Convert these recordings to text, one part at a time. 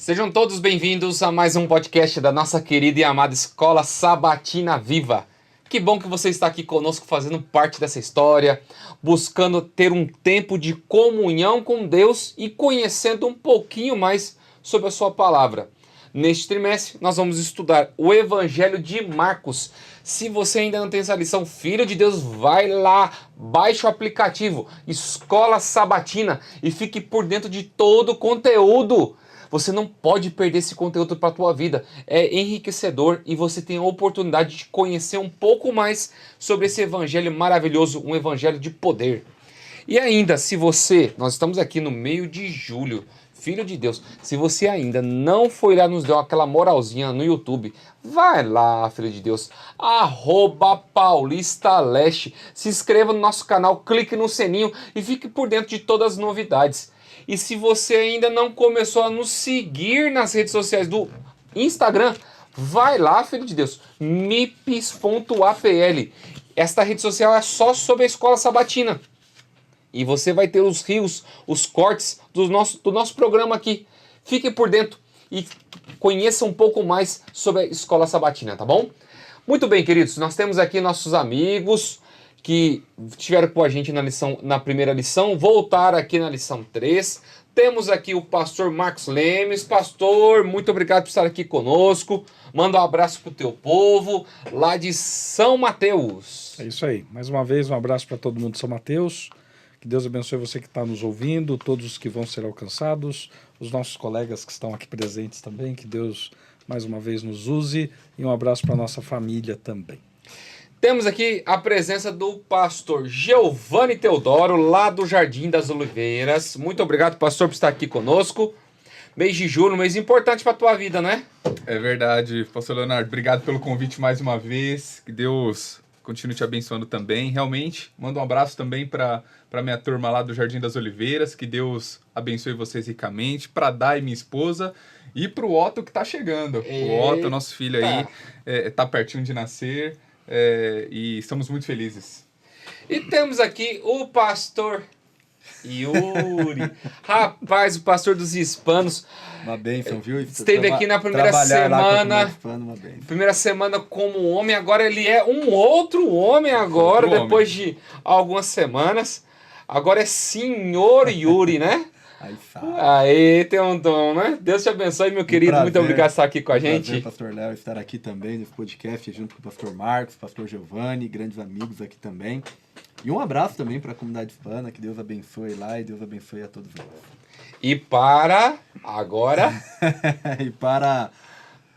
Sejam todos bem-vindos a mais um podcast da nossa querida e amada Escola Sabatina Viva. Que bom que você está aqui conosco fazendo parte dessa história, buscando ter um tempo de comunhão com Deus e conhecendo um pouquinho mais sobre a sua palavra. Neste trimestre, nós vamos estudar o Evangelho de Marcos. Se você ainda não tem essa lição, filho de Deus, vai lá, baixe o aplicativo Escola Sabatina e fique por dentro de todo o conteúdo. Você não pode perder esse conteúdo para a tua vida. É enriquecedor e você tem a oportunidade de conhecer um pouco mais sobre esse evangelho maravilhoso, um evangelho de poder. E ainda, nós estamos aqui no meio de julho, filho de Deus, se você ainda não foi lá nos deu aquela moralzinha no YouTube, vai lá, filho de Deus, @PaulistaLeste, se inscreva no nosso canal, clique no sininho e fique por dentro de todas as novidades. E se você ainda não começou a nos seguir nas redes sociais do Instagram, vai lá, filho de Deus, mips.apl. Esta rede social é só sobre a Escola Sabatina. E você vai ter os rios, os cortes do nosso programa aqui. Fique por dentro e conheça um pouco mais sobre a Escola Sabatina, tá bom? Muito bem, queridos, nós temos aqui nossos amigos que estiveram com a gente na primeira lição, voltaram aqui na lição 3. Temos aqui o pastor Marcos Lemes. Pastor, muito obrigado por estar aqui conosco. Manda um abraço pro teu povo lá de São Mateus. É isso aí. Mais uma vez, um abraço para todo mundo de São Mateus. Que Deus abençoe você que está nos ouvindo, todos os que vão ser alcançados, os nossos colegas que estão aqui presentes também, que Deus mais uma vez nos use, e um abraço para a nossa família também. Temos aqui a presença do pastor Giovanni Teodoro, lá do Jardim das Oliveiras. Muito obrigado, pastor, por estar aqui conosco. Mês de julho, um mês importante para a tua vida, né? É verdade, pastor Leonardo. Obrigado pelo convite mais uma vez. Que Deus continue te abençoando também. Realmente, mando um abraço também para minha turma lá do Jardim das Oliveiras. Que Deus abençoe vocês ricamente. Para Dai, minha esposa. E para o Otto que está chegando. Eita. O Otto, nosso filho aí, está pertinho de nascer. E estamos muito felizes. E temos aqui o pastor Yuri. Rapaz, o pastor dos hispanos. Uma bênção, viu? Esteve aqui na primeira semana. Hispano, Primeira semana como homem, agora ele é um outro homem agora, depois de algumas semanas. Agora é senhor Yuri, né? Aí sabe. Aí tem um dom, né? Deus te abençoe, meu querido. Prazer, muito obrigado por estar aqui com a gente. Prazer, pastor Léo, estar aqui também nesse podcast junto com o pastor Marcos, pastor Giovanni, grandes amigos aqui também. E um abraço também para a comunidade hispana, que Deus abençoe lá e Deus abençoe a todos nós. E para agora... E para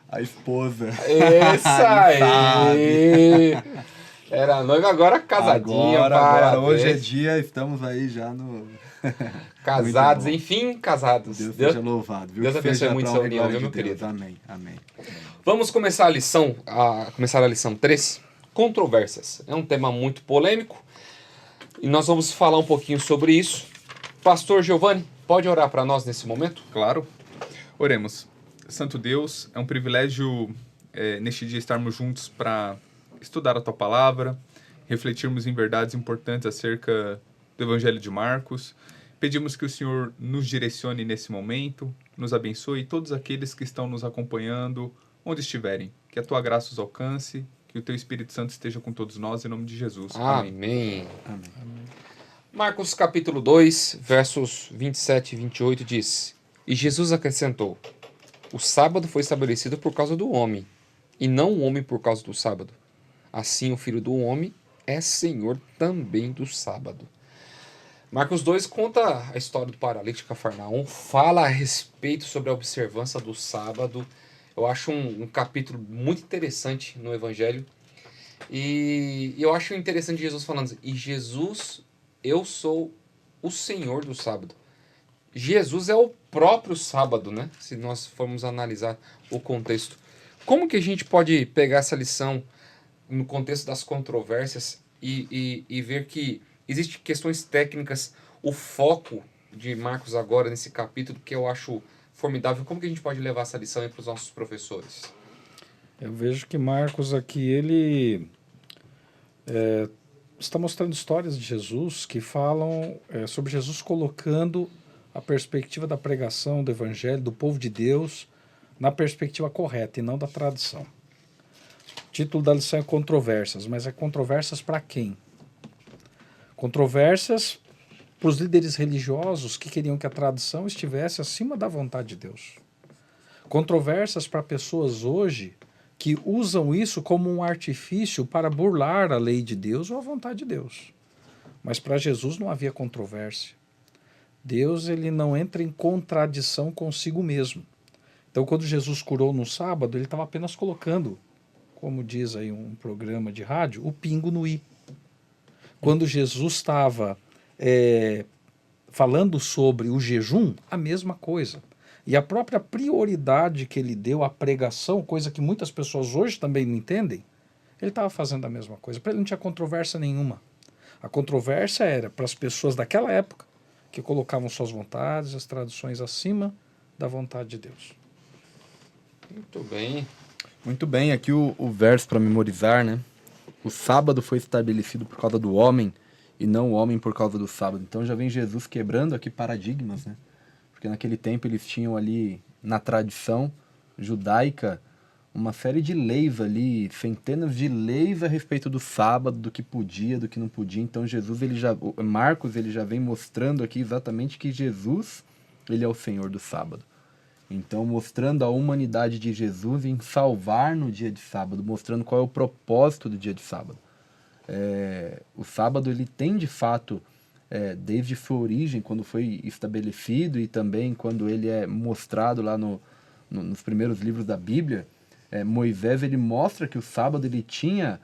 a esposa. Isso aí! Era noiva, agora casadinha. Agora, hoje é dia, estamos aí já no... Casados, enfim, casados. Deus seja louvado. Viu? Deus abençoe muito essa união, viu, meu querido? Amém, amém. Vamos começar a lição 3, controvérsias. É um tema muito polêmico e nós vamos falar um pouquinho sobre isso. Pastor Giovanni, pode orar para nós nesse momento? Claro. Oremos. Santo Deus, é um privilégio neste dia estarmos juntos para estudar a Tua Palavra, refletirmos em verdades importantes acerca do Evangelho de Marcos. Pedimos que o Senhor nos direcione nesse momento, nos abençoe todos aqueles que estão nos acompanhando, onde estiverem. Que a Tua graça os alcance, que o Teu Espírito Santo esteja com todos nós, em nome de Jesus. Amém. Amém. Marcos capítulo 2, versos 27 e 28 diz: E Jesus acrescentou: O sábado foi estabelecido por causa do homem, e não o homem por causa do sábado. Assim o Filho do Homem é Senhor também do sábado. Marcos 2 conta a história do paralítico Cafarnaum, fala a respeito sobre a observância do sábado. Eu acho um capítulo muito interessante no Evangelho. E eu acho interessante Jesus falando, e Jesus, eu sou o Senhor do sábado. Jesus é o próprio sábado, né? Se nós formos analisar o contexto. Como que a gente pode pegar essa lição no contexto das controvérsias e ver que existem questões técnicas, o foco de Marcos agora nesse capítulo, que eu acho formidável. Como que a gente pode levar essa lição para os nossos professores? Eu vejo que Marcos aqui, ele está mostrando histórias de Jesus que falam sobre Jesus colocando a perspectiva da pregação do evangelho, do povo de Deus, na perspectiva correta e não da tradição. O título da lição é Controvérsias, mas é controvérsias para quem? Controvérsias para os líderes religiosos que queriam que a tradição estivesse acima da vontade de Deus. Controvérsias para pessoas hoje que usam isso como um artifício para burlar a lei de Deus ou a vontade de Deus. Mas para Jesus não havia controvérsia. Deus ele não entra em contradição consigo mesmo. Então, quando Jesus curou no sábado, ele estava apenas colocando, como diz aí um programa de rádio, o pingo no i. Quando Jesus estava falando sobre o jejum, a mesma coisa. E a própria prioridade que ele deu à pregação, coisa que muitas pessoas hoje também não entendem, ele estava fazendo a mesma coisa. Para ele não tinha controvérsia nenhuma. A controvérsia era para as pessoas daquela época que colocavam suas vontades, as tradições acima da vontade de Deus. Muito bem. Muito bem, aqui o verso para memorizar, né? O sábado foi estabelecido por causa do homem e não o homem por causa do sábado. Então já vem Jesus quebrando aqui paradigmas, né? Porque naquele tempo eles tinham ali, na tradição judaica, uma série de leis ali, centenas de leis a respeito do sábado, do que podia, do que não podia. Então Marcos ele já vem mostrando aqui exatamente que Jesus, ele é o Senhor do sábado. Então mostrando a humanidade de Jesus em salvar no dia de sábado, mostrando qual é o propósito do dia de sábado. O sábado ele tem de fato, desde sua origem, quando foi estabelecido e também quando ele é mostrado lá nos primeiros livros da Bíblia, Moisés ele mostra que o sábado ele tinha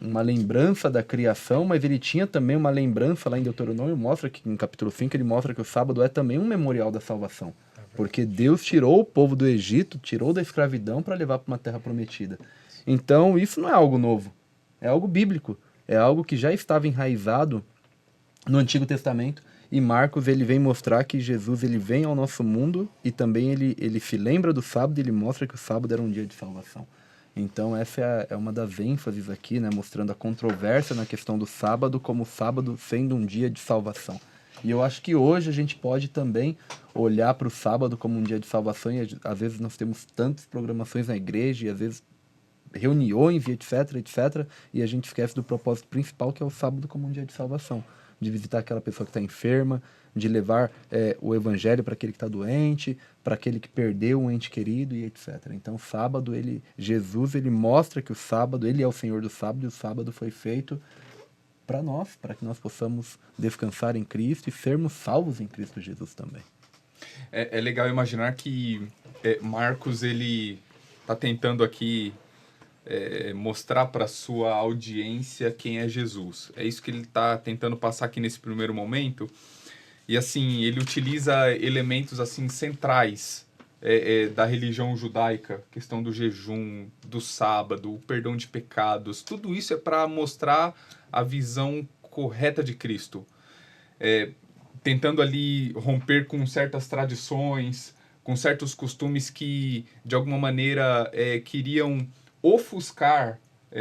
uma lembrança da criação, mas ele tinha também uma lembrança lá em Deuteronômio, mostra que em capítulo 5 ele mostra que o sábado é também um memorial da salvação. Porque Deus tirou o povo do Egito, tirou da escravidão para levar para uma terra prometida. Então isso não é algo novo, é algo bíblico, é algo que já estava enraizado no Antigo Testamento. E Marcos ele vem mostrar que Jesus ele vem ao nosso mundo e também ele se lembra do sábado e ele mostra que o sábado era um dia de salvação. Então essa é uma das ênfases aqui, né, mostrando a controvérsia na questão do sábado, como o sábado sendo um dia de salvação. E eu acho que hoje a gente pode também olhar para o sábado como um dia de salvação, e às vezes nós temos tantas programações na igreja, e às vezes reuniões e etc, e a gente esquece do propósito principal, que é o sábado como um dia de salvação. De visitar aquela pessoa que está enferma, de levar o evangelho para aquele que está doente, para aquele que perdeu um ente querido e etc. Então o sábado, Jesus ele mostra que o sábado, ele é o Senhor do sábado, e o sábado foi feito para nós, para que nós possamos descansar em Cristo e sermos salvos em Cristo Jesus também. É legal imaginar que Marcos ele está tentando aqui mostrar para sua audiência quem é Jesus. É isso que ele está tentando passar aqui nesse primeiro momento. E assim, ele utiliza elementos assim centrais da religião judaica, questão do jejum, do sábado, o perdão de pecados. Tudo isso é para mostrar a visão correta de Cristo. Tentando ali romper com certas tradições, com certos costumes que, de alguma maneira, queriam ofuscar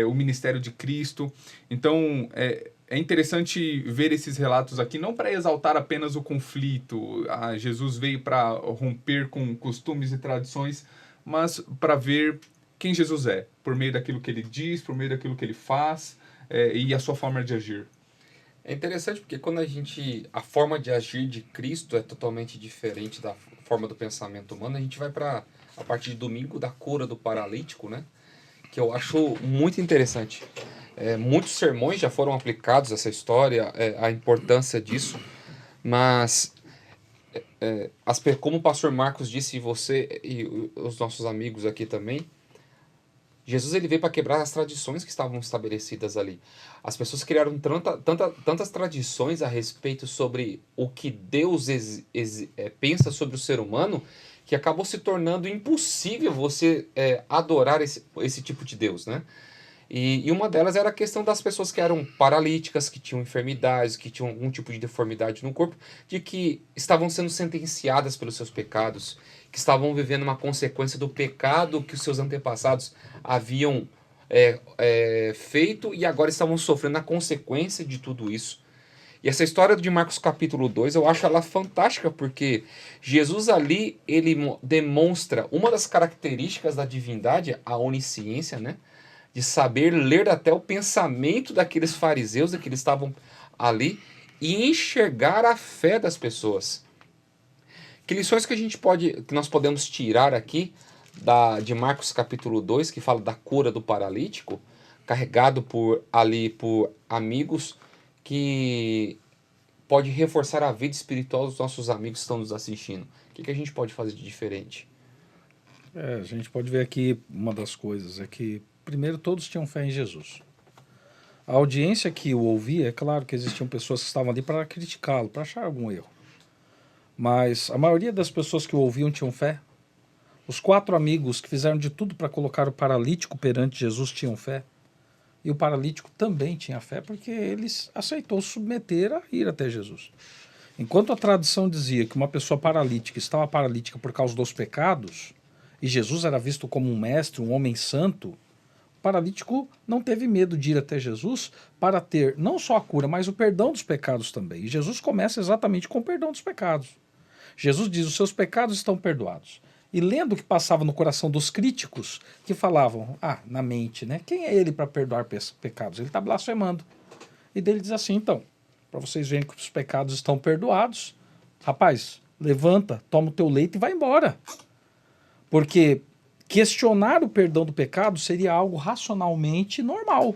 o ministério de Cristo. Então, é interessante ver esses relatos aqui, não para exaltar apenas o conflito, Jesus veio para romper com costumes e tradições, mas para ver quem Jesus é, por meio daquilo que ele diz, por meio daquilo que ele faz e a sua forma de agir. É interessante porque quando a forma de agir de Cristo é totalmente diferente da forma do pensamento humano, a gente vai para, a partir de domingo, da cura do paralítico, né? Que eu acho muito interessante. Muitos sermões já foram aplicados a essa história, a importância disso, mas como o pastor Marcos disse, e você e os nossos amigos aqui também, Jesus ele veio para quebrar as tradições que estavam estabelecidas ali. As pessoas criaram tantas tradições a respeito sobre o que Deus pensa sobre o ser humano, que acabou se tornando impossível você adorar esse tipo de Deus, né? E uma delas era a questão das pessoas que eram paralíticas, que tinham enfermidades, que tinham algum tipo de deformidade no corpo, de que estavam sendo sentenciadas pelos seus pecados, que estavam vivendo uma consequência do pecado que os seus antepassados haviam feito e agora estavam sofrendo a consequência de tudo isso. E essa história de Marcos capítulo 2, eu acho ela fantástica, porque Jesus ali, ele demonstra uma das características da divindade, a onisciência, né? De saber ler até o pensamento daqueles fariseus, que eles estavam ali, e enxergar a fé das pessoas. Que lições que nós podemos tirar aqui de Marcos capítulo 2, que fala da cura do paralítico, carregado por amigos, que pode reforçar a vida espiritual dos nossos amigos que estão nos assistindo. O que a gente pode fazer de diferente? A gente pode ver aqui uma das coisas, é que primeiro todos tinham fé em Jesus. A audiência que o ouvia, é claro que existiam pessoas que estavam ali para criticá-lo, para achar algum erro. Mas a maioria das pessoas que o ouviam tinham fé. Os 4 amigos que fizeram de tudo para colocar o paralítico perante Jesus tinham fé. E o paralítico também tinha fé, porque ele aceitou submeter a ir até Jesus. Enquanto a tradição dizia que uma pessoa paralítica estava paralítica por causa dos pecados, e Jesus era visto como um mestre, um homem santo, o paralítico não teve medo de ir até Jesus para ter não só a cura, mas o perdão dos pecados também. E Jesus começa exatamente com o perdão dos pecados. Jesus diz: os seus pecados estão perdoados. E lendo o que passava no coração dos críticos, que falavam, na mente, né? Quem é ele para perdoar pecados? Ele está blasfemando. E dele diz assim: então, para vocês verem que os pecados estão perdoados, rapaz, levanta, toma o teu leito e vai embora. Porque questionar o perdão do pecado seria algo racionalmente normal.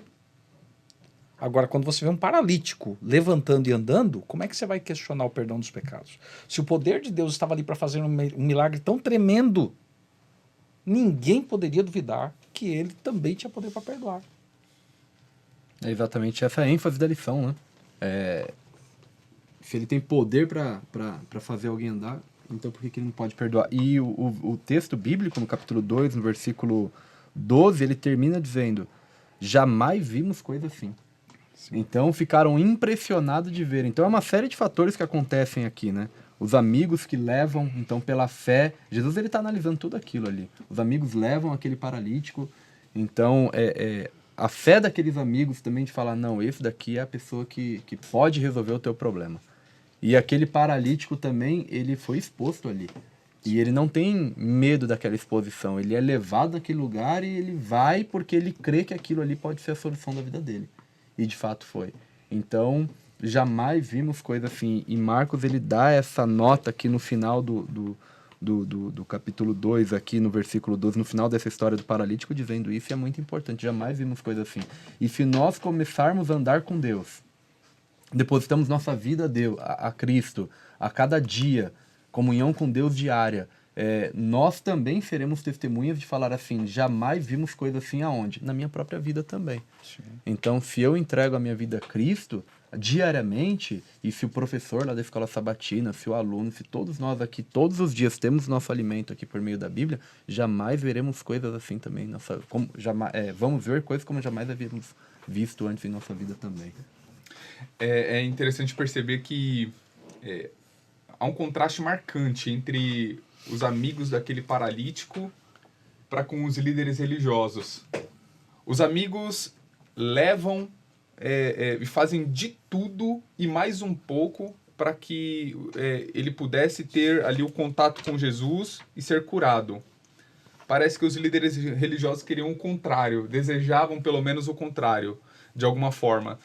Agora, quando você vê um paralítico levantando e andando, como é que você vai questionar o perdão dos pecados? Se o poder de Deus estava ali para fazer um milagre tão tremendo, ninguém poderia duvidar que ele também tinha poder para perdoar. É exatamente essa a ênfase da lição, né? Se ele tem poder para fazer alguém andar, então por que ele não pode perdoar? E o texto bíblico, no capítulo 2, no versículo 12, ele termina dizendo: jamais vimos coisa assim. Sim. Então ficaram impressionados de ver. Então é uma série de fatores que acontecem aqui, né? Os amigos que levam, então pela fé, Jesus ele está analisando tudo aquilo ali. Os amigos levam aquele paralítico, então a fé daqueles amigos também de falar: não, esse daqui é a pessoa que pode resolver o teu problema. E aquele paralítico também, ele foi exposto ali. E ele não tem medo daquela exposição. Ele é levado naquele lugar e ele vai porque ele crê que aquilo ali pode ser a solução da vida dele. E de fato foi. Então, jamais vimos coisa assim. E Marcos, ele dá essa nota aqui no final do capítulo 2, aqui no versículo 12, no final dessa história do paralítico, dizendo isso, e é muito importante. Jamais vimos coisa assim. E se nós começarmos a andar com Deus, depositamos nossa vida a Deus, a Cristo, a cada dia, comunhão com Deus diária, nós também seremos testemunhas de falar assim: jamais vimos coisa assim aonde? Na minha própria vida também. Sim. Então, se eu entrego a minha vida a Cristo diariamente, e se o professor lá da escola sabatina, se o aluno, se todos nós aqui, todos os dias temos nosso alimento aqui por meio da Bíblia, jamais veremos coisas assim também. Vamos ver coisas como jamais havíamos visto antes em nossa vida também. É interessante perceber que há um contraste marcante entre os amigos daquele paralítico para com os líderes religiosos. Os amigos levam e fazem de tudo e mais um pouco para que ele pudesse ter ali o contato com Jesus e ser curado. Parece que os líderes religiosos queriam o contrário, desejavam pelo menos o contrário, de alguma forma.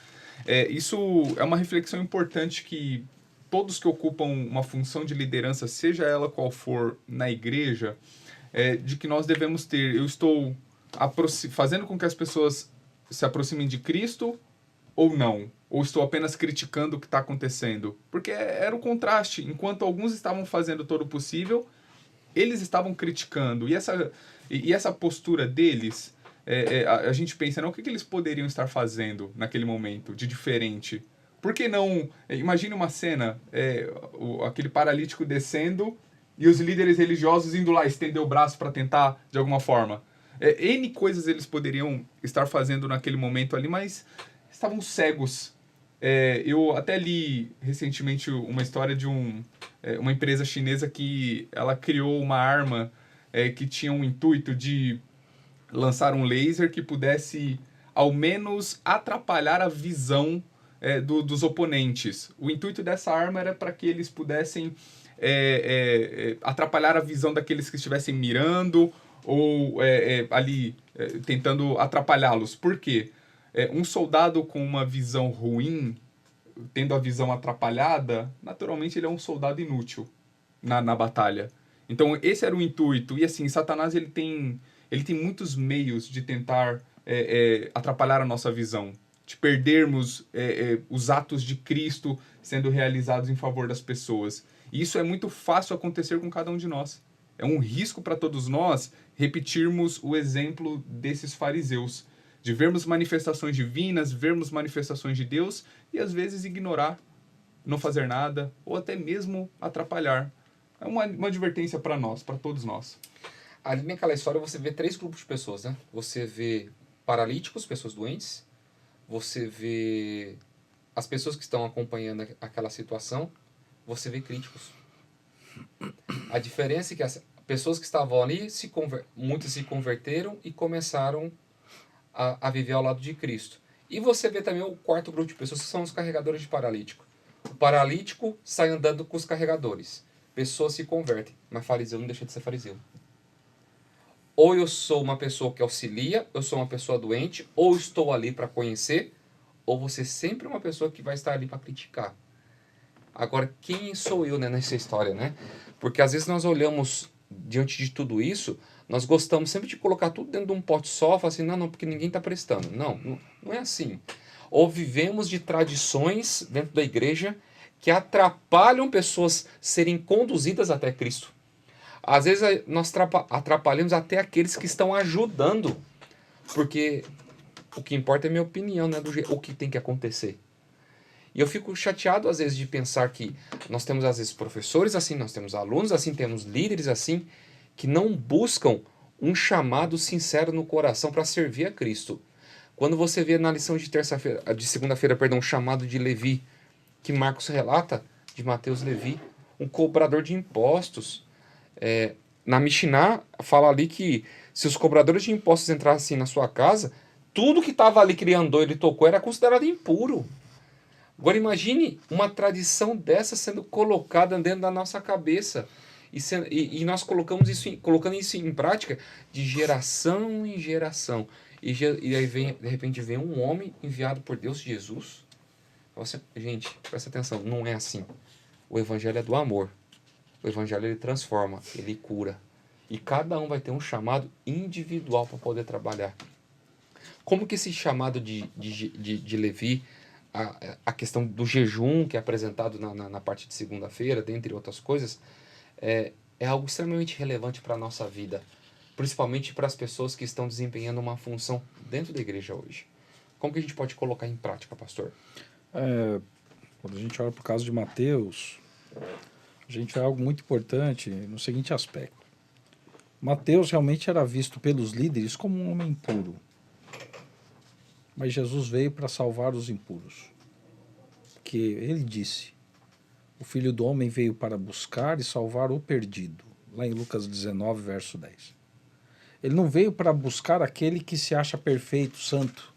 Isso é uma reflexão importante que todos que ocupam uma função de liderança, seja ela qual for na igreja, de que nós devemos ter: eu estou fazendo com que as pessoas se aproximem de Cristo ou não? Ou estou apenas criticando o que está acontecendo? Porque era o contraste. Enquanto alguns estavam fazendo todo o possível, eles estavam criticando. E essa postura deles, a gente pensa, não, o que eles poderiam estar fazendo naquele momento de diferente? Por que não? Imagine uma cena, aquele paralítico descendo e os líderes religiosos indo lá estender o braço para tentar, de alguma forma. N coisas eles poderiam estar fazendo naquele momento ali, mas estavam cegos. Eu até li recentemente uma história de uma empresa chinesa que ela criou uma arma que tinha o intuito de lançar um laser que pudesse, ao menos, atrapalhar a visão dos oponentes. O intuito dessa arma era para que eles pudessem atrapalhar a visão daqueles que estivessem mirando ou ali tentando atrapalhá-los. Por quê? Um soldado com uma visão ruim, tendo a visão atrapalhada, naturalmente ele é um soldado inútil na batalha. Então esse era o intuito. E assim, Satanás ele tem muitos meios de tentar atrapalhar a nossa visão, de perdermos os atos de Cristo sendo realizados em favor das pessoas. E isso é muito fácil acontecer com cada um de nós. É um risco para todos nós repetirmos o exemplo desses fariseus, de vermos manifestações divinas, vermos manifestações de Deus e às vezes ignorar, não fazer nada ou até mesmo atrapalhar. É uma advertência para nós, para todos nós. Ali naquela história você vê 3 grupos de pessoas, né? Você vê paralíticos, pessoas doentes, você vê as pessoas que estão acompanhando aquela situação, você vê críticos. A diferença é que as pessoas que estavam ali, muitas se converteram e começaram a viver ao lado de Cristo. E você vê também o 4º grupo de pessoas que são os carregadores de paralítico. O paralítico sai andando com os carregadores. Pessoas se convertem, mas fariseu não deixa de ser fariseu. Ou eu sou uma pessoa que auxilia, eu sou uma pessoa doente, ou estou ali para conhecer, ou você sempre é uma pessoa que vai estar ali para criticar. Agora, quem sou eu, né, nessa história, né? Porque às vezes nós olhamos diante de tudo isso, nós gostamos sempre de colocar tudo dentro de um pote só, falar assim, não, porque ninguém está prestando. Não é assim. Ou vivemos de tradições dentro da igreja que atrapalham pessoas serem conduzidas até Cristo. Às vezes nós atrapalhamos até aqueles que estão ajudando, porque o que importa é a minha opinião, né, o que tem que acontecer. E eu fico chateado às vezes de pensar que nós temos às vezes professores assim, nós temos alunos assim, temos líderes assim, que não buscam um chamado sincero no coração para servir a Cristo. Quando você vê na lição de segunda-feira, o chamado de Levi, que Marcos relata, de Mateus Levi, um cobrador de impostos. Na Mishnah fala ali que se os cobradores de impostos entrassem na sua casa, tudo que estava ali que ele andou, ele tocou, era considerado impuro. Agora imagine uma tradição dessa sendo colocada dentro da nossa cabeça. E nós colocando isso em prática de geração em geração. E aí de repente vem um homem enviado por Deus, Jesus. Gente, presta atenção, não é assim. O evangelho é do amor. O evangelho ele transforma, ele cura. E cada um vai ter um chamado individual para poder trabalhar. Como que esse chamado de Levi, a questão do jejum que é apresentado na parte de segunda-feira, dentre outras coisas, é algo extremamente relevante para a nossa vida, principalmente para as pessoas que estão desempenhando uma função dentro da igreja hoje. Como que a gente pode colocar em prática, pastor? Quando a gente olha para o caso de Mateus, a gente vê algo muito importante no seguinte aspecto. Mateus realmente era visto pelos líderes como um homem impuro. Mas Jesus veio para salvar os impuros. Porque ele disse, o Filho do Homem veio para buscar e salvar o perdido. Lá em Lucas 19, verso 10. Ele não veio para buscar aquele que se acha perfeito, santo.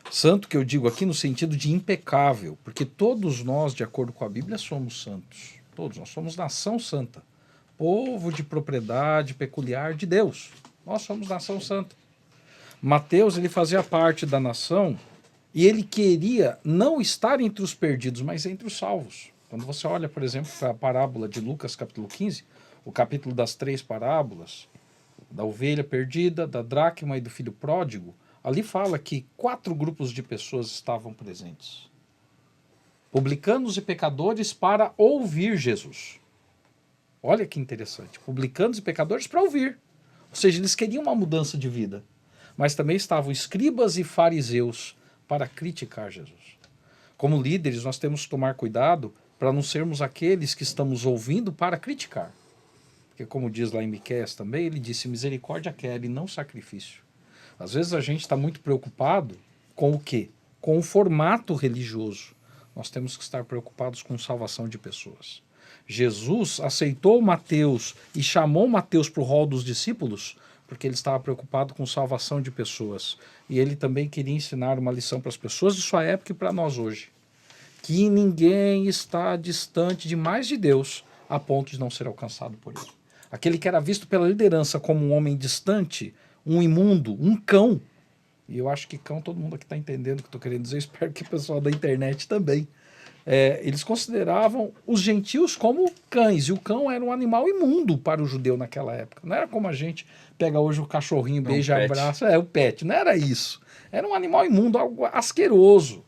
Santo que eu digo aqui no sentido de impecável, porque todos nós, de acordo com a Bíblia, somos santos. Todos nós somos nação santa. Povo de propriedade peculiar de Deus. Nós somos nação santa. Mateus, ele fazia parte da nação e ele queria não estar entre os perdidos, mas entre os salvos. Quando você olha, por exemplo, para a parábola de Lucas, capítulo 15, o capítulo das 3 parábolas, da ovelha perdida, da dracma e do filho pródigo, ali fala que 4 grupos de pessoas estavam presentes. Publicanos e pecadores para ouvir Jesus. Olha que interessante. Publicanos e pecadores para ouvir. Ou seja, eles queriam uma mudança de vida. Mas também estavam escribas e fariseus para criticar Jesus. Como líderes, nós temos que tomar cuidado para não sermos aqueles que estamos ouvindo para criticar. Porque como diz lá em Miqueias também, ele disse, misericórdia quer e não sacrifício. Às vezes a gente está muito preocupado com o quê? Com o formato religioso. Nós temos que estar preocupados com salvação de pessoas. Jesus aceitou Mateus e chamou Mateus para o rol dos discípulos porque ele estava preocupado com salvação de pessoas. E ele também queria ensinar uma lição para as pessoas de sua época e para nós hoje. Que ninguém está distante demais de Deus a ponto de não ser alcançado por ele. Aquele que era visto pela liderança como um homem distante, um imundo, um cão. E eu acho que cão, todo mundo aqui está entendendo o que estou querendo dizer, espero que o pessoal da internet também. Eles consideravam os gentios como cães, e o cão era um animal imundo para o judeu naquela época. Não era como a gente pega hoje o cachorrinho, beija, pet. abraça, o pet, não era isso. Era um animal imundo, algo asqueroso.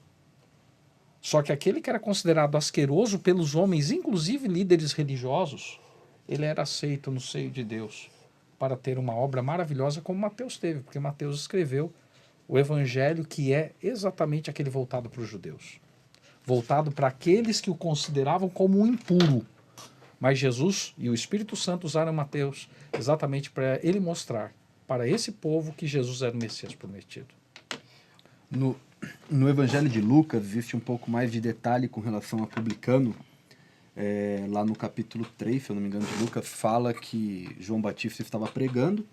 Só que aquele que era considerado asqueroso pelos homens, inclusive líderes religiosos, ele era aceito no seio de Deus para ter uma obra maravilhosa como Mateus teve, porque Mateus escreveu o evangelho que é exatamente aquele voltado para os judeus. Voltado para aqueles que o consideravam como um impuro. Mas Jesus e o Espírito Santo usaram Mateus exatamente para ele mostrar para esse povo que Jesus era o Messias prometido. No Evangelho de Lucas existe um pouco mais de detalhe com relação a publicano. Lá no capítulo 3, se eu não me engano, de Lucas, fala que João Batista estava pregando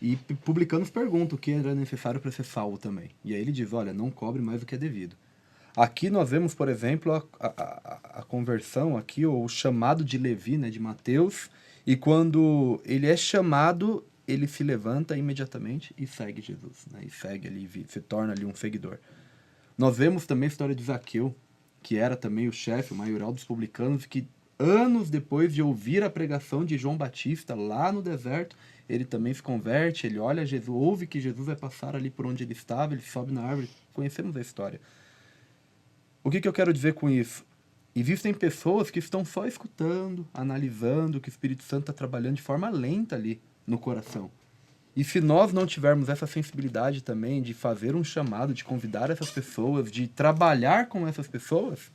e publicanos perguntam o que era necessário para ser salvo também. E aí ele diz, olha, não cobre mais do que é devido. Aqui nós vemos, por exemplo, a conversão aqui, ou o chamado de Levi, né, de Mateus, e quando ele é chamado, ele se levanta imediatamente e segue Jesus, né, e segue ali, se torna ali um seguidor. Nós vemos também a história de Zaqueu, que era também o chefe, o maioral dos publicanos, que anos depois de ouvir a pregação de João Batista lá no deserto, ele também se converte, ele olha Jesus, ouve que Jesus vai passar ali por onde ele estava, ele sobe na árvore, conhecemos a história. O que eu quero dizer com isso? Existem pessoas que estão só escutando, analisando, que o Espírito Santo está trabalhando de forma lenta ali no coração. E se nós não tivermos essa sensibilidade também de fazer um chamado, de convidar essas pessoas, de trabalhar com essas pessoas,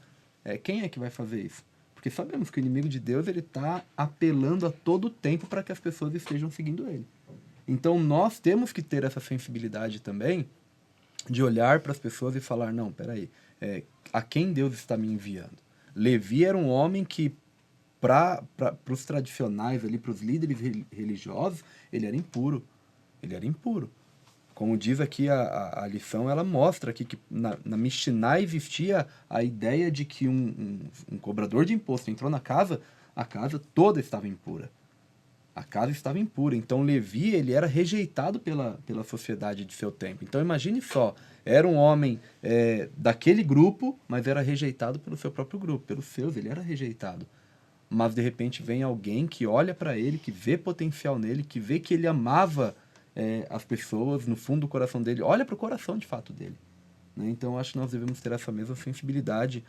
quem é que vai fazer isso? Porque sabemos que o inimigo de Deus ele está apelando a todo tempo para que as pessoas estejam seguindo ele. Então nós temos que ter essa sensibilidade também de olhar para as pessoas e falar, não, peraí, a quem Deus está me enviando? Levi era um homem que, para os tradicionais, para os líderes religiosos, ele era impuro. Ele era impuro. Como diz aqui a lição, ela mostra aqui que na Mishnah existia a ideia de que um cobrador de imposto entrou na casa, a casa toda estava impura. A casa estava impura. Então Levi ele era rejeitado pela sociedade de seu tempo. Então imagine só, era um homem daquele grupo, mas era rejeitado pelo seu próprio grupo, pelos seus, ele era rejeitado. Mas de repente vem alguém que olha para ele, que vê potencial nele, que vê que ele amava as pessoas no fundo do coração dele, olha para o coração de fato dele. Né? Então eu acho que nós devemos ter essa mesma sensibilidade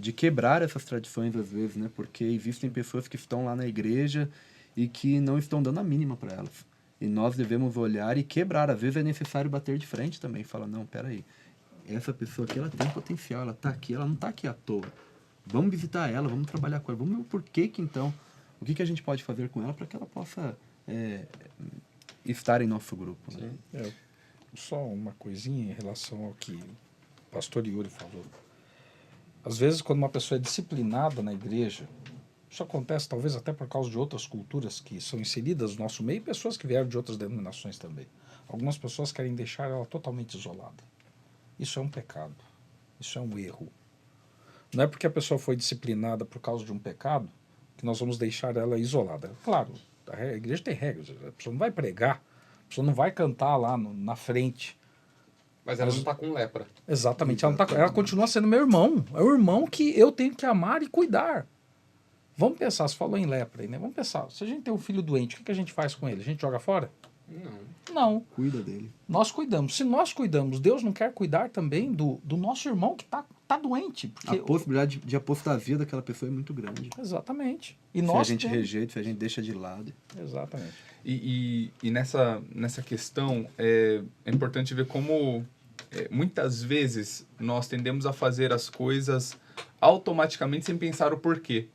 de quebrar essas tradições às vezes, né? Porque existem pessoas que estão lá na igreja e que não estão dando a mínima para elas. E nós devemos olhar e quebrar. Às vezes é necessário bater de frente também. Falar, não, peraí, essa pessoa aqui ela tem potencial, ela está aqui, ela não está aqui à toa. Vamos visitar ela, vamos trabalhar com ela, vamos ver o porquê que então, o que a gente pode fazer com ela para que ela possa estar em nosso grupo. Né? Só uma coisinha em relação ao que o pastor Yuri falou. Às vezes, quando uma pessoa é disciplinada na igreja, isso acontece talvez até por causa de outras culturas que são inseridas no nosso meio e pessoas que vieram de outras denominações também. Algumas pessoas querem deixar ela totalmente isolada. Isso é um pecado. Isso é um erro. Não é porque a pessoa foi disciplinada por causa de um pecado que nós vamos deixar ela isolada. Claro, a igreja tem regras. A pessoa não vai pregar, a pessoa não vai cantar lá na frente. Mas ela não está com lepra. Exatamente. Ela continua sendo meu irmão. É o irmão que eu tenho que amar e cuidar. Vamos pensar, você falou em lepra aí, né? Vamos pensar, se a gente tem um filho doente, o que a gente faz com ele? A gente joga fora? Não. Cuida dele. Nós cuidamos. Se nós cuidamos, Deus não quer cuidar também do nosso irmão que tá doente. Porque a possibilidade de apostasia daquela pessoa é muito grande. Exatamente. E se nós a gente rejeita, se a gente deixa de lado. Exatamente. E nessa questão, é importante ver como muitas vezes nós tendemos a fazer as coisas automaticamente sem pensar o porquê.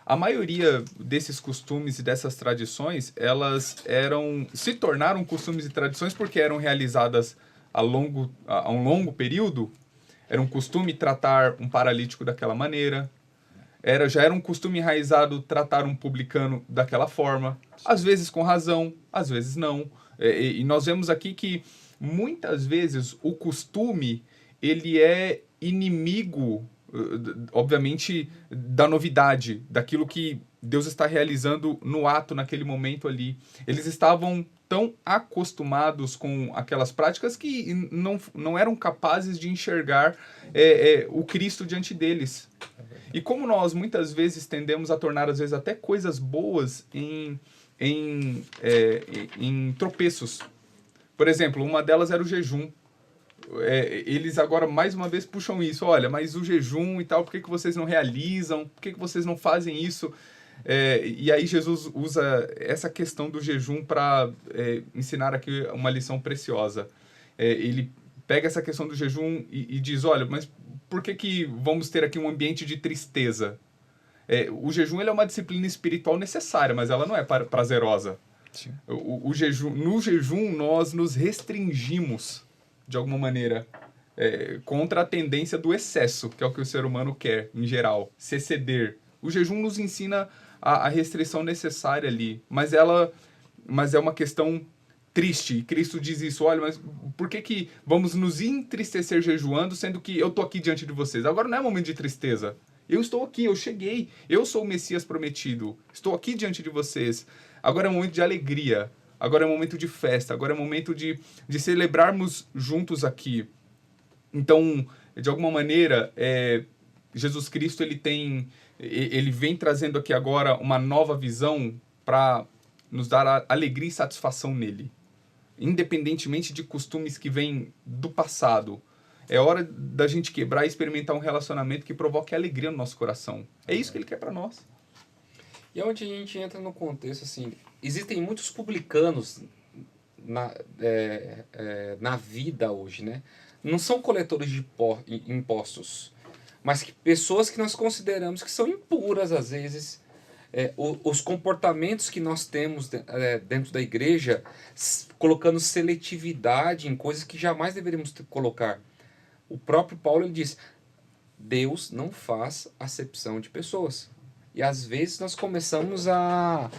A maioria desses costumes e dessas tradições, elas se tornaram costumes e tradições porque eram realizadas a um longo período. Era um costume tratar um paralítico daquela maneira. Já era um costume enraizado tratar um publicano daquela forma. Às vezes com razão, às vezes não. E nós vemos aqui que muitas vezes o costume ele é inimigo, obviamente, da novidade, daquilo que Deus está realizando no ato, naquele momento ali. Eles estavam tão acostumados com aquelas práticas que não eram capazes de enxergar o Cristo diante deles. E como nós muitas vezes tendemos a tornar, às vezes, até coisas boas em tropeços. Por exemplo, uma delas era o jejum. Eles agora mais uma vez puxam isso. Olha, mas o jejum e tal, por que vocês não realizam? Por que vocês não fazem isso? E aí Jesus usa essa questão do jejum para ensinar aqui uma lição preciosa. Ele pega essa questão do jejum e diz, olha, mas por que vamos ter aqui um ambiente de tristeza? O jejum ele é uma disciplina espiritual necessária, mas ela não é prazerosa. Sim. No jejum nós nos restringimos de alguma maneira, contra a tendência do excesso, que é o que o ser humano quer, em geral, se exceder. O jejum nos ensina a restrição necessária ali, mas é uma questão triste, e Cristo diz isso, olha, mas por que vamos nos entristecer jejuando, sendo que eu estou aqui diante de vocês? Agora não é momento de tristeza, eu estou aqui, eu cheguei, eu sou o Messias prometido, estou aqui diante de vocês, agora é um momento de alegria, agora é um momento de festa, agora é um momento de celebrarmos juntos aqui. Então, de alguma maneira, Jesus Cristo ele vem trazendo aqui agora uma nova visão para nos dar alegria e satisfação nele. Independentemente de costumes que vêm do passado. É hora da gente quebrar e experimentar um relacionamento que provoque alegria no nosso coração. É isso que ele quer para nós. E onde a gente entra no contexto, assim, existem muitos publicanos na vida hoje, né? Não são coletores de impostos, mas pessoas que nós consideramos que são impuras, às vezes. Os comportamentos que nós temos dentro da igreja, colocando seletividade em coisas que jamais deveríamos colocar. O próprio Paulo ele diz, Deus não faz acepção de pessoas. E às vezes nós começamos a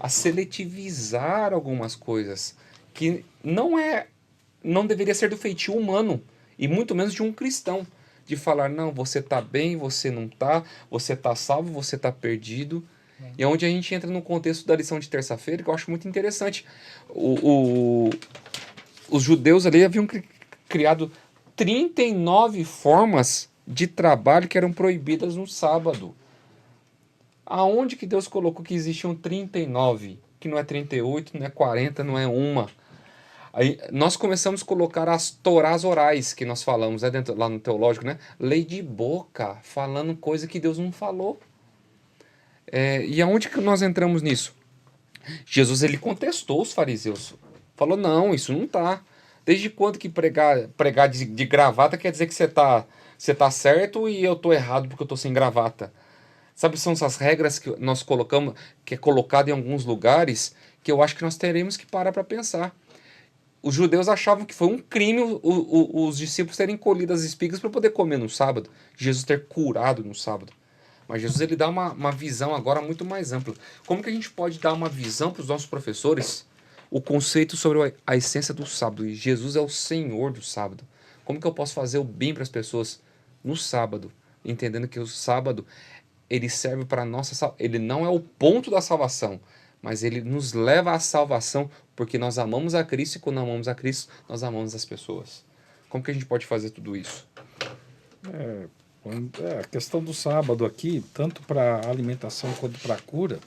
seletivizar algumas coisas que não deveria ser do feitio humano, e muito menos de um cristão, de falar, não, você está bem, você não está, você está salvo, você está perdido. E é onde a gente entra no contexto da lição de terça-feira, que eu acho muito interessante. Os judeus ali haviam criado 39 formas de trabalho que eram proibidas no sábado. Aonde que Deus colocou que existiam 39? Que não é 38, não é 40, não é uma. Aí nós começamos a colocar as torás orais, que nós falamos lá no teológico, né? Lei de boca, falando coisa que Deus não falou. E aonde que nós entramos nisso? Jesus ele contestou os fariseus. Falou, não, isso não tá. Desde quando que pregar de gravata quer dizer que você tá certo e eu tô errado porque eu tô sem gravata? Sabe, são essas regras que nós colocamos, que é colocado em alguns lugares, que eu acho que nós teremos que parar para pensar. Os judeus achavam que foi um crime os discípulos terem colhido as espigas para poder comer no sábado. Jesus ter curado no sábado. Mas Jesus ele dá uma visão agora muito mais ampla. Como que a gente pode dar uma visão para os nossos professores? O conceito sobre a essência do sábado. E Jesus é o Senhor do sábado. Como que eu posso fazer o bem para as pessoas no sábado? Entendendo que o sábado ele serve para a nossa salvação. Ele não é o ponto da salvação, mas ele nos leva à salvação porque nós amamos a Cristo e quando amamos a Cristo, nós amamos as pessoas. Como que a gente pode fazer tudo isso? A questão do sábado aqui, tanto para alimentação quanto para a cura,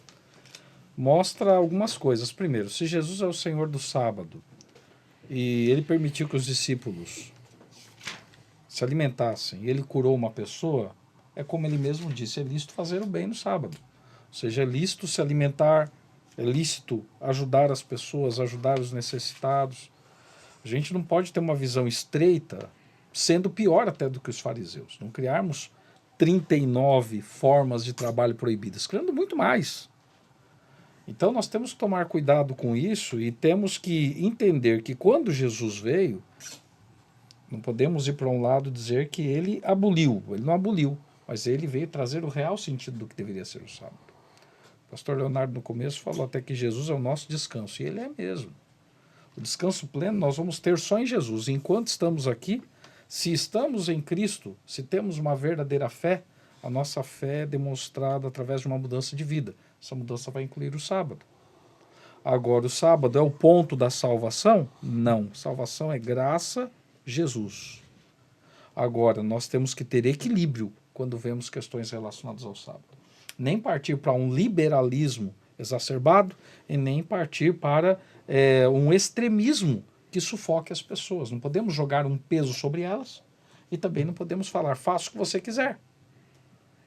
mostra algumas coisas. Primeiro, se Jesus é o Senhor do sábado e ele permitiu que os discípulos se alimentassem e ele curou uma pessoa, é como ele mesmo disse, é lícito fazer o bem no sábado. Ou seja, é lícito se alimentar, é lícito ajudar as pessoas, ajudar os necessitados. A gente não pode ter uma visão estreita, sendo pior até do que os fariseus. Não criarmos 39 formas de trabalho proibidas, criando muito mais. Então nós temos que tomar cuidado com isso e temos que entender que quando Jesus veio, não podemos ir para um lado e dizer que ele aboliu. Ele não aboliu, mas ele veio trazer o real sentido do que deveria ser o sábado. O pastor Leonardo no começo falou até que Jesus é o nosso descanso, e ele é mesmo. O descanso pleno nós vamos ter só em Jesus. Enquanto estamos aqui, se estamos em Cristo, se temos uma verdadeira fé, a nossa fé é demonstrada através de uma mudança de vida. Essa mudança vai incluir o sábado. Agora, o sábado é o ponto da salvação? Não. Salvação é graça, Jesus. Agora, nós temos que ter equilíbrio quando vemos questões relacionadas ao sábado. Nem partir para um liberalismo exacerbado e nem partir para um extremismo que sufoque as pessoas. Não podemos jogar um peso sobre elas e também não podemos falar, faça o que você quiser.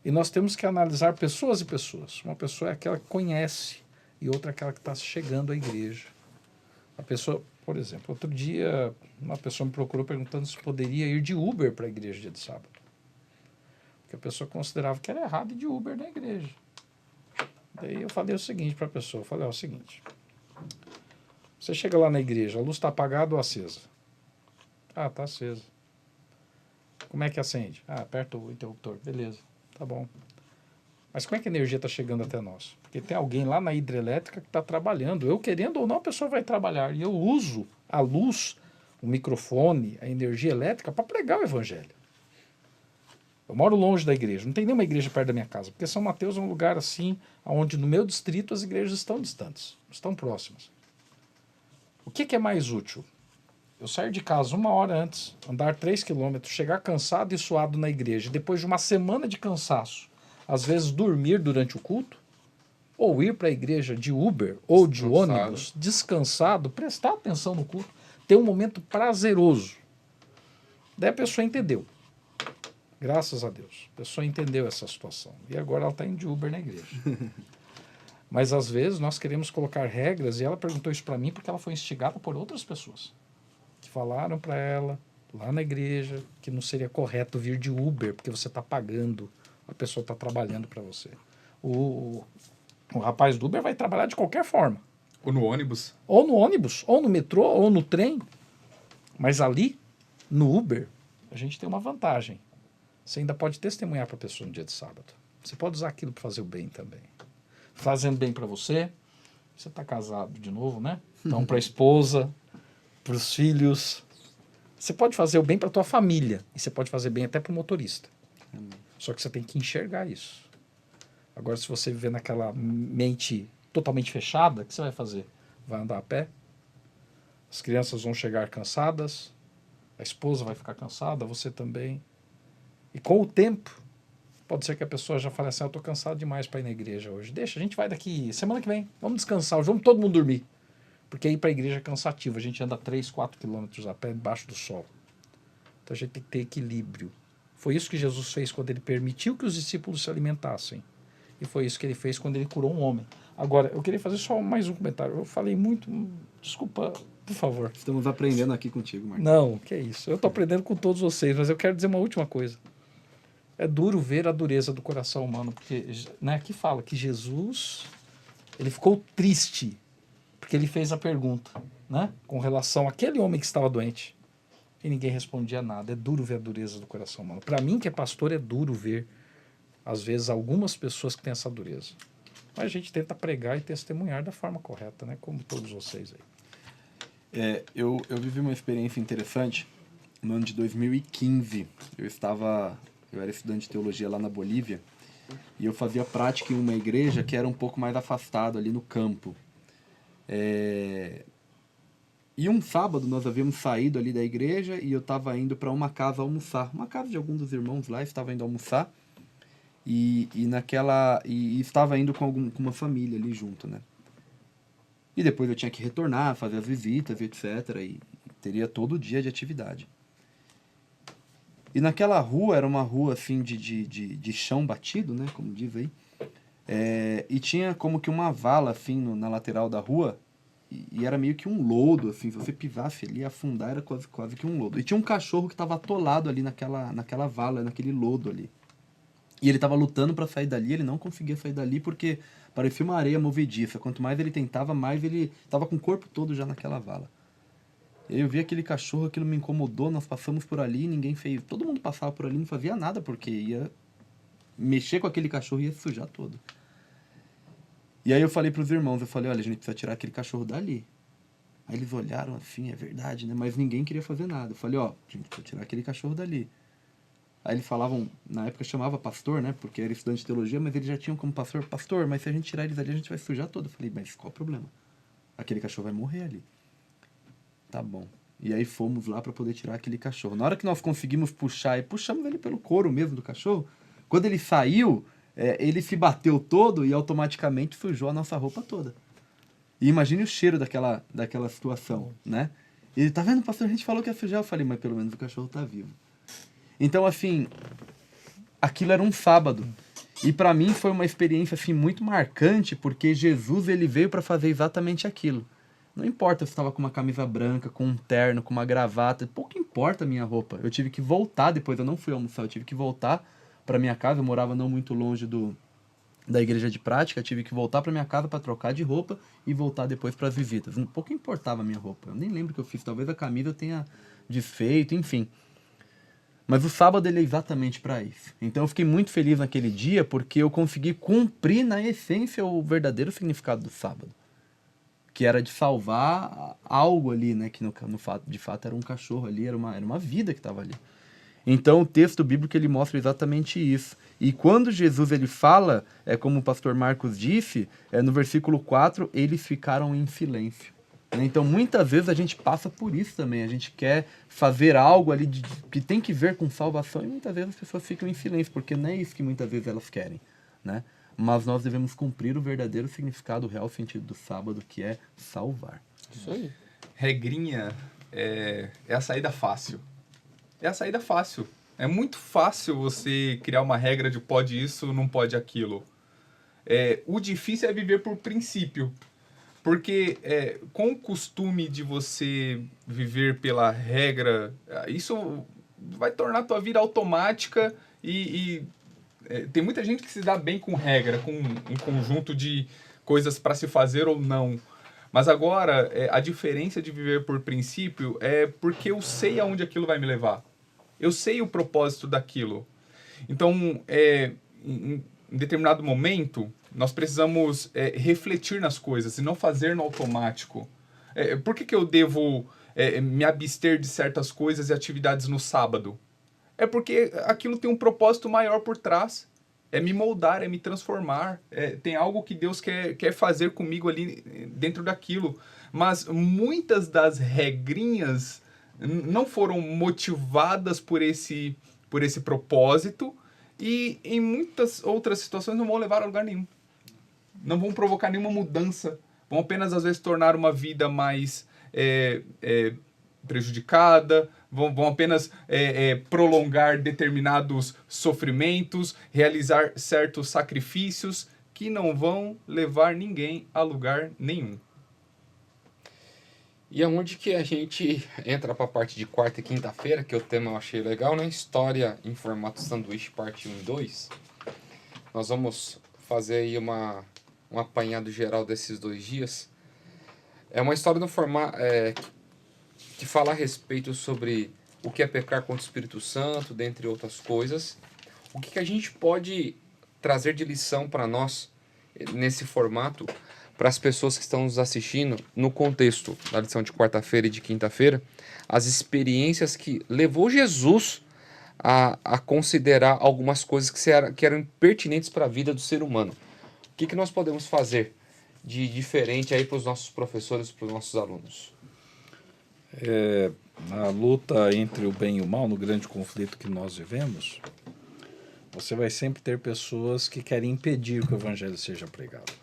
E nós temos que analisar pessoas e pessoas. Uma pessoa é aquela que conhece e outra é aquela que está chegando à igreja. A pessoa, por exemplo, outro dia uma pessoa me procurou perguntando se poderia ir de Uber para a igreja dia de sábado. Porque a pessoa considerava que era errado ir de Uber na igreja. Daí eu falei o seguinte para a pessoa, eu falei, ó, o seguinte, você chega lá na igreja, a luz está apagada ou acesa? Ah, está acesa. Como é que acende? Ah, aperta o interruptor, beleza, tá bom. Mas como é que a energia está chegando até nós? Porque tem alguém lá na hidrelétrica que está trabalhando. Eu querendo ou não, a pessoa vai trabalhar. E eu uso a luz, o microfone, a energia elétrica para pregar o evangelho. Eu moro longe da igreja. Não tem nenhuma igreja perto da minha casa. Porque São Mateus é um lugar assim, onde no meu distrito as igrejas estão distantes. Estão próximas. O que é mais útil? Eu sair de casa 1 hora antes, andar 3 quilômetros, chegar cansado e suado na igreja. Depois de uma semana de cansaço, às vezes dormir durante o culto, ou ir para a igreja de Uber ou de ônibus, descansado, prestar atenção no culto, ter um momento prazeroso. Daí a pessoa entendeu. Graças a Deus. A pessoa entendeu essa situação. E agora ela está indo de Uber na igreja. Mas às vezes nós queremos colocar regras, e ela perguntou isso para mim porque ela foi instigada por outras pessoas que falaram para ela, lá na igreja, que não seria correto vir de Uber, porque você está pagando, a pessoa está trabalhando para você. O rapaz do Uber vai trabalhar de qualquer forma. Ou no ônibus. Ou no ônibus, ou no metrô, ou no trem. Mas ali, no Uber, a gente tem uma vantagem. Você ainda pode testemunhar para a pessoa no dia de sábado. Você pode usar aquilo para fazer o bem também. Fazendo bem para você. Você está casado de novo, né? Então, para a esposa, para os filhos. Você pode fazer o bem para a tua família. E você pode fazer bem até para o motorista. Só que você tem que enxergar isso. Agora, se você viver naquela mente totalmente fechada, o que você vai fazer? Vai andar a pé? As crianças vão chegar cansadas, a esposa vai ficar cansada, você também. E com o tempo, pode ser que a pessoa já fale assim, eu estou cansado demais para ir na igreja hoje. Deixa, a gente vai daqui semana que vem, vamos descansar, hoje vamos todo mundo dormir. Porque ir para a igreja é cansativo, a gente anda 3, 4 quilômetros a pé debaixo do sol. Então a gente tem que ter equilíbrio. Foi isso que Jesus fez quando ele permitiu que os discípulos se alimentassem. E foi isso que ele fez quando ele curou um homem. Agora, eu queria fazer só mais um comentário. Eu falei muito, desculpa, por favor. Estamos aprendendo aqui contigo, Marcos. Não, que é isso. Eu estou aprendendo com todos vocês, mas eu quero dizer uma última coisa. É duro ver a dureza do coração humano, porque, né, aqui fala que Jesus, ele ficou triste, porque ele fez a pergunta, né, com relação àquele homem que estava doente. E ninguém respondia nada. É duro ver a dureza do coração humano. Para mim, que é pastor, é duro ver, às vezes, algumas pessoas que têm essa dureza. Mas a gente tenta pregar e testemunhar da forma correta, né, como todos vocês aí. Eu vivi uma experiência interessante no ano de 2015. Eu era estudante de teologia lá na Bolívia e eu fazia prática em uma igreja que era um pouco mais afastada ali no campo. E um sábado nós havíamos saído ali da igreja e eu estava indo para uma casa almoçar. Uma casa de algum dos irmãos lá, estava indo almoçar e estava indo com uma família ali junto, né? E depois eu tinha que retornar, fazer as visitas, etc. E teria todo o dia de atividade. E naquela rua, era uma rua assim de chão batido, né? Como diz aí. E tinha como que uma vala assim na lateral da rua. E era meio que um lodo, assim. Se você pisasse ali, afundar, era quase que um lodo. E tinha um cachorro que estava atolado ali naquela vala, naquele lodo ali. E ele estava lutando para sair dali, ele não conseguia sair dali porque parecia uma areia movediça. Quanto mais ele tentava, mais ele estava com o corpo todo já naquela vala. E aí eu vi aquele cachorro, aquilo me incomodou, nós passamos por ali, ninguém fez... Todo mundo passava por ali, não fazia nada, porque ia mexer com aquele cachorro e ia sujar todo. E aí eu falei pros irmãos, olha, a gente precisa tirar aquele cachorro dali. Aí eles olharam assim, é verdade, né? Mas ninguém queria fazer nada. Eu falei, ó, gente, vou tirar aquele cachorro dali. Aí eles falavam, na época chamava pastor, né? Porque era estudante de teologia, mas eles já tinham como pastor, mas se a gente tirar eles ali, a gente vai sujar todo. Eu falei, mas qual o problema? Aquele cachorro vai morrer ali. Tá bom. E aí fomos lá para poder tirar aquele cachorro. Na hora que nós conseguimos puxar, e puxamos ele pelo couro mesmo do cachorro, quando ele saiu, ele se bateu todo e automaticamente sujou a nossa roupa toda. E imagine o cheiro daquela situação, né? E ele, tá vendo, pastor, a gente falou que ia sujar. Eu falei, mas pelo menos o cachorro tá vivo. Então, assim, aquilo era um sábado. E para mim foi uma experiência, assim, muito marcante, porque Jesus, ele veio para fazer exatamente aquilo. Não importa se estava com uma camisa branca, com um terno, com uma gravata, pouco importa a minha roupa. Eu tive que voltar depois, eu não fui almoçar, eu tive que voltar para minha casa, eu morava não muito longe da igreja de prática, tive que voltar para minha casa para trocar de roupa e voltar depois para as visitas. Um pouco importava a minha roupa. Eu nem lembro o que eu fiz, talvez a camisa eu tenha desfeito, enfim. Mas o sábado ele é exatamente para isso. Então eu fiquei muito feliz naquele dia porque eu consegui cumprir na essência o verdadeiro significado do sábado, que era de salvar algo ali, né, que de fato era um cachorro ali, era uma vida que estava ali. Então o texto bíblico ele mostra exatamente isso. E quando Jesus ele fala, como o pastor Marcos disse, no versículo 4, eles ficaram em silêncio. Então muitas vezes a gente passa por isso também. A gente quer fazer algo ali que tem que ver com salvação e muitas vezes as pessoas ficam em silêncio, porque não é isso que muitas vezes elas querem, né? Mas nós devemos cumprir o verdadeiro significado, o real sentido do sábado, que é salvar. Isso aí. Regrinha é a saída fácil. É a saída fácil. É muito fácil você criar uma regra de pode isso, não pode aquilo. O difícil é viver por princípio. Porque com o costume de você viver pela regra, isso vai tornar a tua vida automática tem muita gente que se dá bem com regra, com um conjunto de coisas para se fazer ou não. Mas agora, a diferença de viver por princípio é porque eu sei aonde aquilo vai me levar. Eu sei o propósito daquilo. Então, em determinado momento, nós precisamos refletir nas coisas e não fazer no automático. Por que eu devo me abster de certas coisas e atividades no sábado? É porque aquilo tem um propósito maior por trás. É me moldar, é me transformar. Tem algo que Deus quer fazer comigo ali dentro daquilo. Mas muitas das regrinhas não foram motivadas por esse propósito e em muitas outras situações não vão levar a lugar nenhum. Não vão provocar nenhuma mudança. Vão apenas, às vezes, tornar uma vida mais prejudicada, vão apenas prolongar determinados sofrimentos, realizar certos sacrifícios que não vão levar ninguém a lugar nenhum. E aonde que a gente entra para a parte de quarta e quinta-feira, que o tema eu achei legal, né? História em formato sanduíche, parte 1 e 2. Nós vamos fazer aí um apanhado geral desses 2 dias. É uma história no formato que fala a respeito sobre o que é pecar contra o Espírito Santo, dentre outras coisas. O que a gente pode trazer de lição para nós nesse formato, para as pessoas que estão nos assistindo, no contexto da lição de quarta-feira e de quinta-feira, as experiências que levou Jesus a considerar algumas coisas que eram pertinentes para a vida do ser humano. O que nós podemos fazer de diferente aí para os nossos professores, para os nossos alunos? Na luta entre o bem e o mal, no grande conflito que nós vivemos, você vai sempre ter pessoas que querem impedir que o evangelho seja pregado.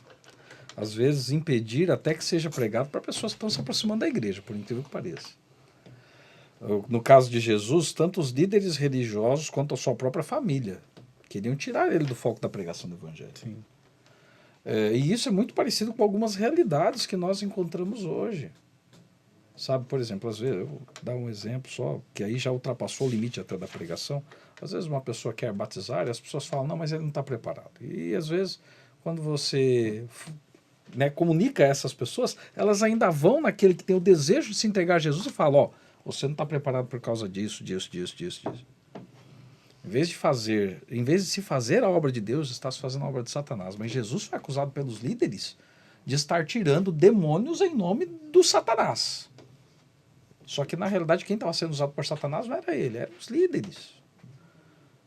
Às vezes impedir até que seja pregado para pessoas que estão se aproximando da igreja, por incrível que pareça. No caso de Jesus, tanto os líderes religiosos quanto a sua própria família queriam tirar ele do foco da pregação do evangelho. Sim. E isso é muito parecido com algumas realidades que nós encontramos hoje. Sabe, por exemplo, às vezes, eu vou dar um exemplo só, que aí já ultrapassou o limite até da pregação. Às vezes uma pessoa quer batizar e as pessoas falam, não, mas ele não está preparado. E às vezes, quando você comunica a essas pessoas, elas ainda vão naquele que tem o desejo de se entregar a Jesus e falam, você não está preparado por causa disso. Em vez de se fazer a obra de Deus, está se fazendo a obra de Satanás. Mas Jesus foi acusado pelos líderes de estar tirando demônios em nome do Satanás. Só que, na realidade, quem estava sendo usado por Satanás não era ele, eram os líderes.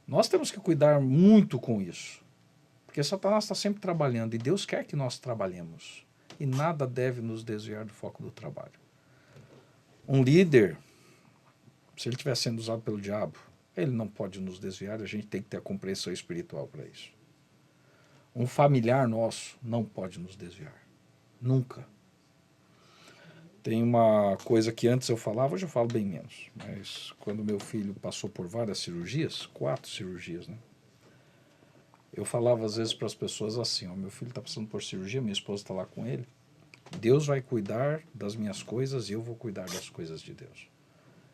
Nós temos que cuidar muito com isso. Porque Satanás está sempre trabalhando e Deus quer que nós trabalhemos. E nada deve nos desviar do foco do trabalho. Um líder, se ele estiver sendo usado pelo diabo, ele não pode nos desviar, a gente tem que ter a compreensão espiritual para isso. Um familiar nosso não pode nos desviar. Nunca. Tem uma coisa que antes eu falava, hoje eu falo bem menos. Mas quando meu filho passou por várias cirurgias, 4 cirurgias, né? Eu falava às vezes para as pessoas assim, ó, meu filho está passando por cirurgia, minha esposa está lá com ele, Deus vai cuidar das minhas coisas e eu vou cuidar das coisas de Deus.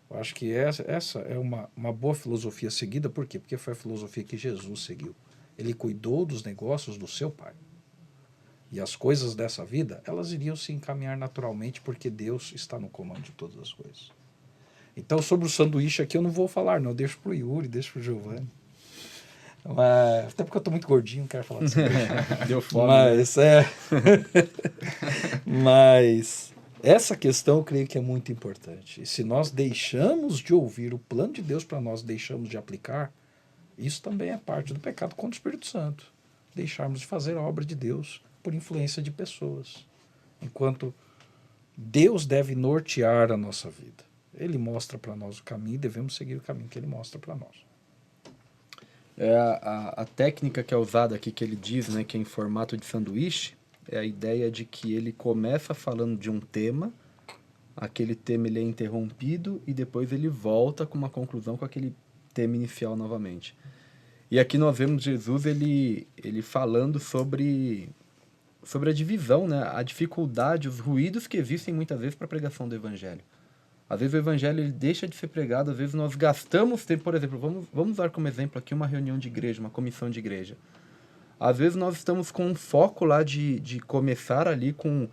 Eu acho que essa é uma boa filosofia seguida, por quê? Porque foi a filosofia que Jesus seguiu. Ele cuidou dos negócios do seu pai. E as coisas dessa vida, elas iriam se encaminhar naturalmente, porque Deus está no comando de todas as coisas. Então, sobre o sanduíche aqui eu não vou falar, não. Deixo para o Yuri, deixo para o Giovanni. Mas, até porque eu estou muito gordinho, não quero falar disso. Deu fome. Mas, mas essa questão eu creio que é muito importante. E se nós deixamos de ouvir o plano de Deus para nós, deixamos de aplicar, isso também é parte do pecado contra o Espírito Santo. Deixarmos de fazer a obra de Deus por influência de pessoas. Enquanto Deus deve nortear a nossa vida. Ele mostra para nós o caminho e devemos seguir o caminho que ele mostra para nós. A técnica que é usada aqui, que ele diz, né, que é em formato de sanduíche, é a ideia de que ele começa falando de um tema, aquele tema ele é interrompido e depois ele volta com uma conclusão com aquele tema inicial novamente. E aqui nós vemos Jesus ele falando sobre a divisão, né, a dificuldade, os ruídos que existem muitas vezes para a pregação do evangelho. Às vezes o evangelho ele deixa de ser pregado, às vezes nós gastamos tempo, por exemplo, vamos usar como exemplo aqui uma reunião de igreja, uma comissão de igreja. Às vezes nós estamos com um foco lá de começar ali com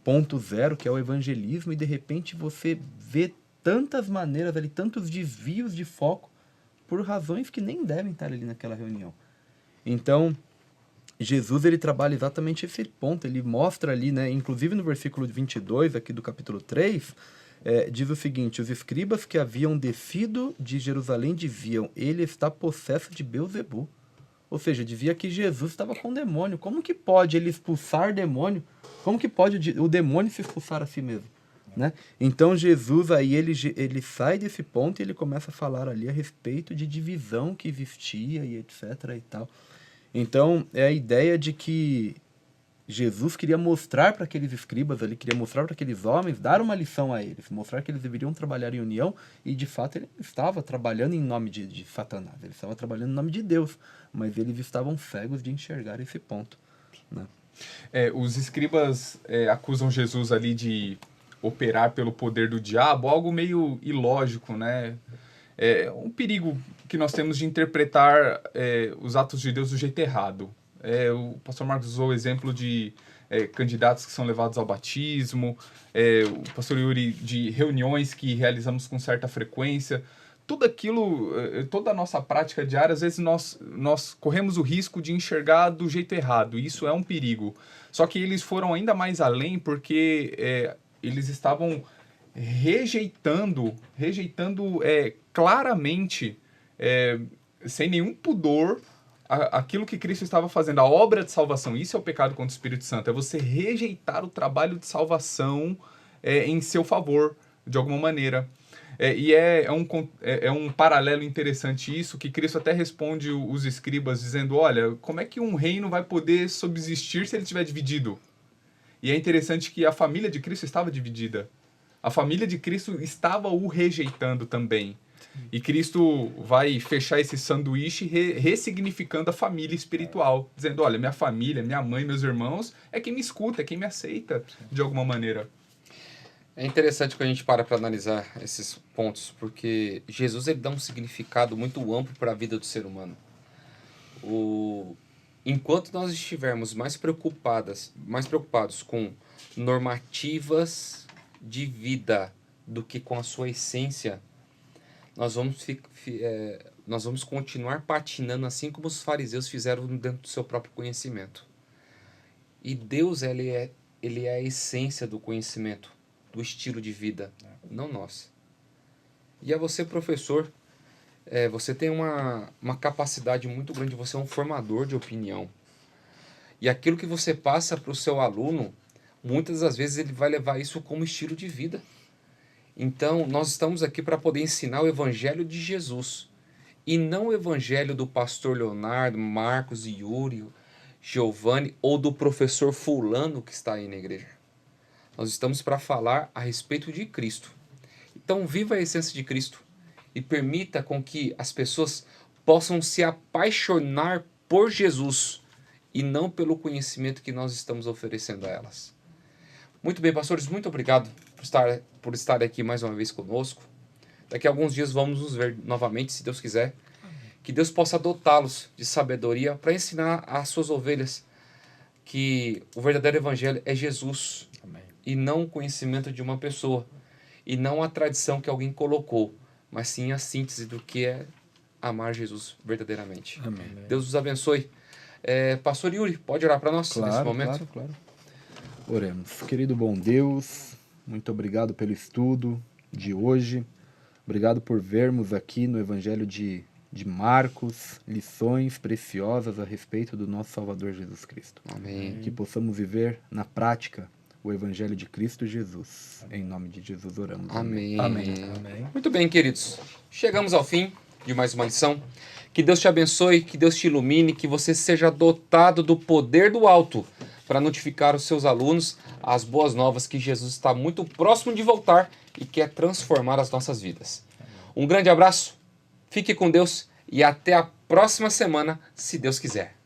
ponto zero, que é o evangelismo, e de repente você vê tantas maneiras ali, tantos desvios de foco, por razões que nem devem estar ali naquela reunião. Então, Jesus ele trabalha exatamente esse ponto, ele mostra ali, né, inclusive no versículo 22 aqui do capítulo 3, diz o seguinte: os escribas que haviam descido de Jerusalém diziam, ele está possesso de Beelzebu. Ou seja, dizia que Jesus estava com demônio. Como que pode ele expulsar demônio? Como que pode o demônio se expulsar a si mesmo? Né? Então Jesus aí ele sai desse ponto e ele começa a falar ali a respeito de divisão que existia e etc. e tal. Então é a ideia de que Jesus queria mostrar para aqueles escribas ali, queria mostrar para aqueles homens, dar uma lição a eles, mostrar que eles deveriam trabalhar em união, e de fato ele estava trabalhando em nome de Satanás, ele estava trabalhando em nome de Deus, mas eles estavam cegos de enxergar esse ponto. Né? Os escribas acusam Jesus ali de operar pelo poder do diabo, algo meio ilógico, né? É um perigo que nós temos de interpretar os atos de Deus do jeito errado. O pastor Marcos usou o exemplo de candidatos que são levados ao batismo, o pastor Yuri de reuniões que realizamos com certa frequência. Tudo aquilo, toda a nossa prática diária, às vezes nós corremos o risco de enxergar do jeito errado, e isso é um perigo. Só que eles foram ainda mais além porque eles estavam rejeitando claramente, sem nenhum pudor, aquilo que Cristo estava fazendo, a obra de salvação. Isso é o pecado contra o Espírito Santo, é você rejeitar o trabalho de salvação em seu favor, de alguma maneira. E é um paralelo interessante isso, que Cristo até responde os escribas dizendo, olha, como é que um reino vai poder subsistir se ele estiver dividido? E é interessante que a família de Cristo estava dividida. A família de Cristo estava o rejeitando também. E Cristo vai fechar esse sanduíche ressignificando a família espiritual, dizendo, olha, minha família, minha mãe, meus irmãos, é quem me escuta, é quem me aceita, de alguma maneira. É interessante quando a gente para analisar esses pontos, porque Jesus ele dá um significado muito amplo para a vida do ser humano. Enquanto nós estivermos mais preocupados com normativas de vida do que com a sua essência, nós vamos continuar patinando assim como os fariseus fizeram dentro do seu próprio conhecimento. E Deus, ele é a essência do conhecimento, do estilo de vida, não nós. E a você, professor, você tem uma capacidade muito grande, você é um formador de opinião. E aquilo que você passa para o seu aluno, muitas das vezes ele vai levar isso como estilo de vida. Então, nós estamos aqui para poder ensinar o evangelho de Jesus. E não o evangelho do pastor Leonardo, Marcos e Yuri, Giovanni, ou do professor fulano que está aí na igreja. Nós estamos para falar a respeito de Cristo. Então, viva a essência de Cristo e permita com que as pessoas possam se apaixonar por Jesus e não pelo conhecimento que nós estamos oferecendo a elas. Muito bem, pastores, muito obrigado por estar aqui mais uma vez conosco. Daqui a alguns dias vamos nos ver novamente, se Deus quiser. Que Deus possa dotá-los de sabedoria para ensinar às suas ovelhas que o verdadeiro evangelho é Jesus. Amém. E não o conhecimento de uma pessoa. E não a tradição que alguém colocou, mas sim a síntese do que é amar Jesus verdadeiramente. Amém. Deus os abençoe. Pastor Yuri, pode orar para nós nesse momento? Claro. Oremos. Querido bom Deus, muito obrigado pelo estudo de hoje. Obrigado por vermos aqui no Evangelho de Marcos lições preciosas a respeito do nosso Salvador Jesus Cristo. Amém. Que possamos viver na prática o Evangelho de Cristo Jesus. Em nome de Jesus oramos. Amém. Amém. Muito bem, queridos. Chegamos ao fim de mais uma lição. Que Deus te abençoe, que Deus te ilumine, que você seja dotado do poder do alto para notificar os seus alunos as boas novas que Jesus está muito próximo de voltar e quer transformar as nossas vidas. Um grande abraço, fique com Deus e até a próxima semana, se Deus quiser.